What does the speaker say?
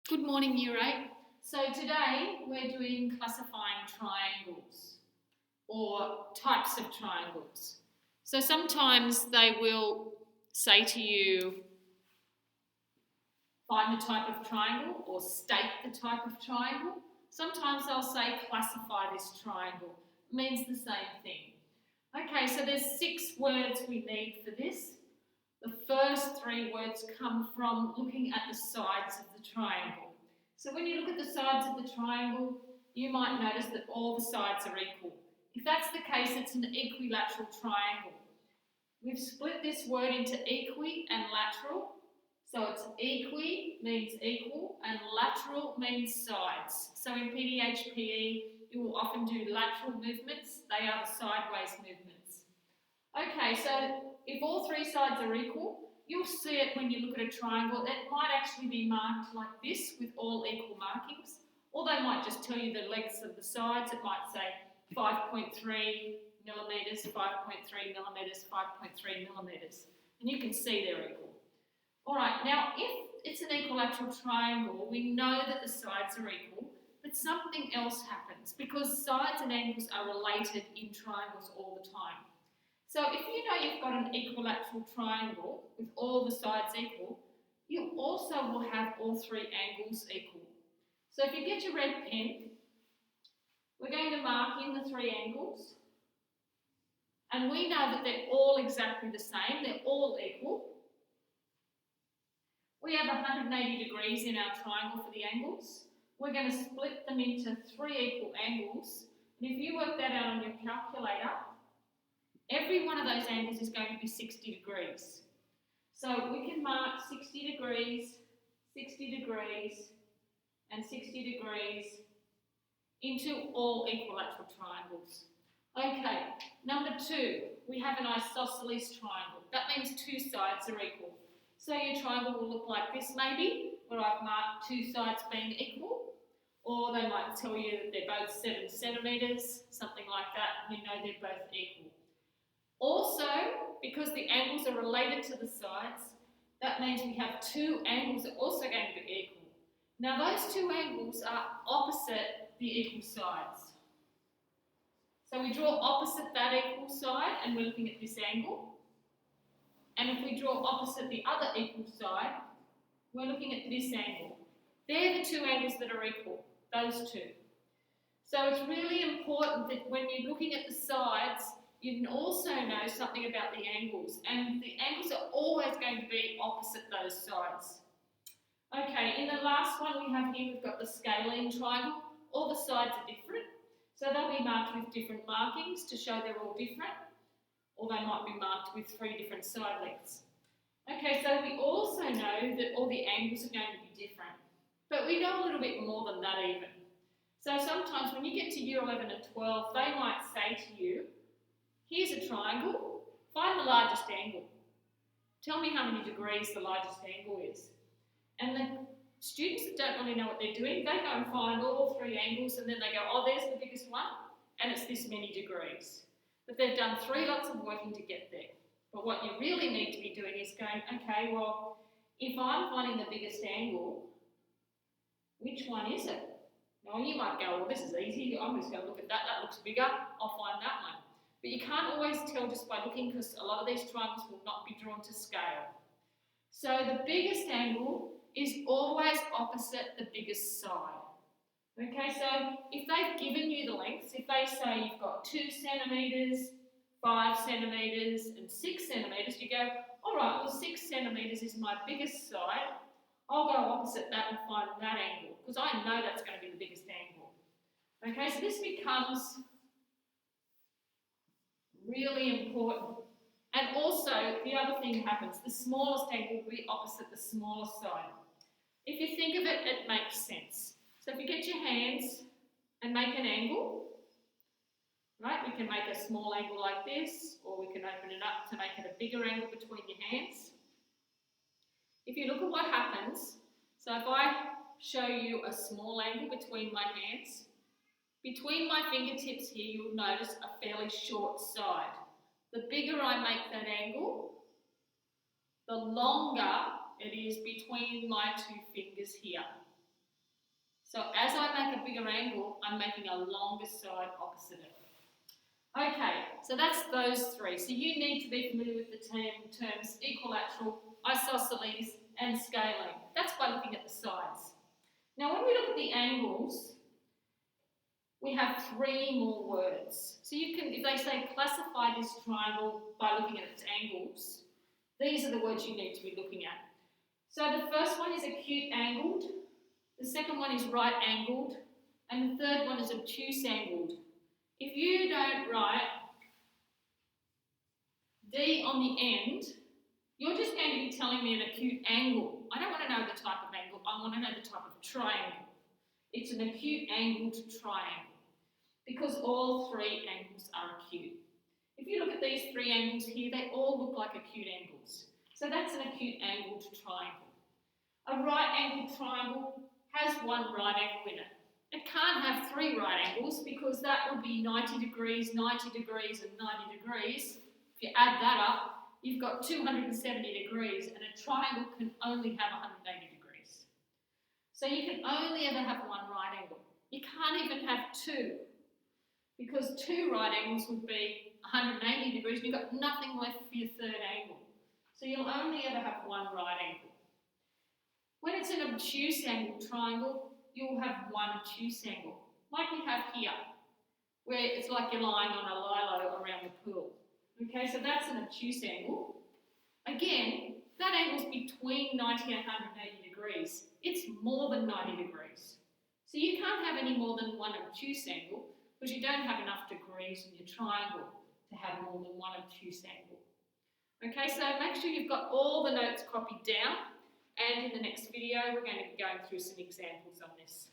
Good morning, Year 8. So today we're doing classifying triangles or types of triangles. So sometimes they will say to you, find the type of triangle or state the type of triangle. Sometimes they'll say classify this triangle. It means the same thing. Okay, so there's 6 words we need for this. The first 3 words come from looking at the sides of the triangle. So when you look at the sides of the triangle, you might notice that all the sides are equal. If that's the case, it's an equilateral triangle. We've split this word into equi and lateral. So it's equi means equal and lateral means sides. So in PDHPE, you will often do lateral movements. They are the sideways movements. Okay, so if all 3 sides are equal, you'll see it when you look at a triangle. It might actually be marked like this with all equal markings, or they might just tell you the lengths of the sides. It might say 5.3 millimetres, 5.3 millimetres, 5.3 millimetres, and you can see they're equal. All right, now if it's an equilateral triangle, we know that the sides are equal, but something else happens because sides and angles are related in triangles all the time. So if you know you've got an equilateral triangle with all the sides equal, you also will have all 3 angles equal. So if you get your red pen, we're going to mark in the 3 angles, and we know that they're all exactly the same, they're all equal. We have 180 degrees in our triangle for the angles. We're going to split them into 3 equal angles, and if you work that out on your calculator, every one of those angles is going to be 60 degrees. So we can mark 60 degrees, 60 degrees, and 60 degrees into all equilateral triangles. Okay, number 2, we have an isosceles triangle. That means 2 sides are equal. So your triangle will look like this maybe, where I've marked 2 sides being equal, or they might tell you that they're both 7 centimetres, something like that, and you know they're both equal. Also, because the angles are related to the sides, that means we have 2 angles that are also going to be equal. Now those 2 angles are opposite the equal sides. So we draw opposite that equal side and we're looking at this angle. And if we draw opposite the other equal side, we're looking at this angle. They're the 2 angles that are equal, those 2. So it's really important that when you're looking at the sides, you can also know something about the angles, and the angles are always going to be opposite those sides. Okay, in the last one we have here, we've got the scalene triangle. All the sides are different, so they'll be marked with different markings to show they're all different, or they might be marked with 3 different side lengths. Okay, so we also know that all the angles are going to be different, but we know a little bit more than that even. So sometimes when you get to year 11 and 12, they might say to you, here's a triangle, find the largest angle. Tell me how many degrees the largest angle is. And the students that don't really know what they're doing, they go and find all 3 angles and then they go, oh, there's the biggest one, and it's this many degrees. But they've done 3 lots of working to get there. But what you really need to be doing is going, okay, well, if I'm finding the biggest angle, which one is it? Now you might go, well, this is easy, I'm just going to look at that, that looks bigger, I'll find that one. But you can't always tell just by looking because a lot of these triangles will not be drawn to scale. So the biggest angle is always opposite the biggest side. Okay, so if they've given you the lengths, if they say you've got 2 centimetres, 5 centimetres and 6 centimetres, you go, all right, well 6 centimetres is my biggest side, I'll go opposite that and find that angle because I know that's going to be the biggest angle. Okay, so this becomes really important. And also, the other thing happens, the smallest angle will be opposite the smallest side. If you think of it, it makes sense. So if you get your hands and make an angle, right, we can make a small angle like this, or we can open it up to make it a bigger angle between your hands. If you look at what happens, so if I show you a small angle between my hands, between my fingertips here, you'll notice a fairly short side. The bigger I make that angle, the longer it is between my 2 fingers here. So as I make a bigger angle, I'm making a longer side opposite it. Okay, so that's those three. So you need to be familiar with the terms equilateral, isosceles, and scaling. That's by looking at the sides. Now when we look at the angles, we have three more words. So you can, if they say classify this triangle by looking at its angles, these are the words you need to be looking at. So the first one is acute angled, the second one is right angled, and the third one is obtuse angled. If you don't write D on the end, you're just going to be telling me an acute angle. I don't want to know the type of angle, I want to know the type of triangle. It's an acute angled triangle because all three angles are acute. If you look at these three angles here, they all look like acute angles. So that's an acute angled triangle. A right angled triangle has one right angle in it. It can't have three right angles because that would be 90 degrees, 90 degrees, and 90 degrees. If you add that up, you've got 270 degrees, and a triangle can only have 180 degrees. So you can only ever have one right angle. You can't even have two, because two right angles would be 180 degrees, and you've got nothing left for your third angle. So you'll only ever have one right angle. When it's an obtuse angle triangle, you'll have one obtuse angle, like we have here, where it's like you're lying on a lilo around the pool. Okay, so that's an obtuse angle. Again, that angle's between 90 and 180 degrees. It's more than 90 degrees. So you can't have any more than one obtuse angle because you don't have enough degrees in your triangle to have more than one obtuse angle. Okay, so make sure you've got all the notes copied down, and in the next video we're going to be going through some examples on this.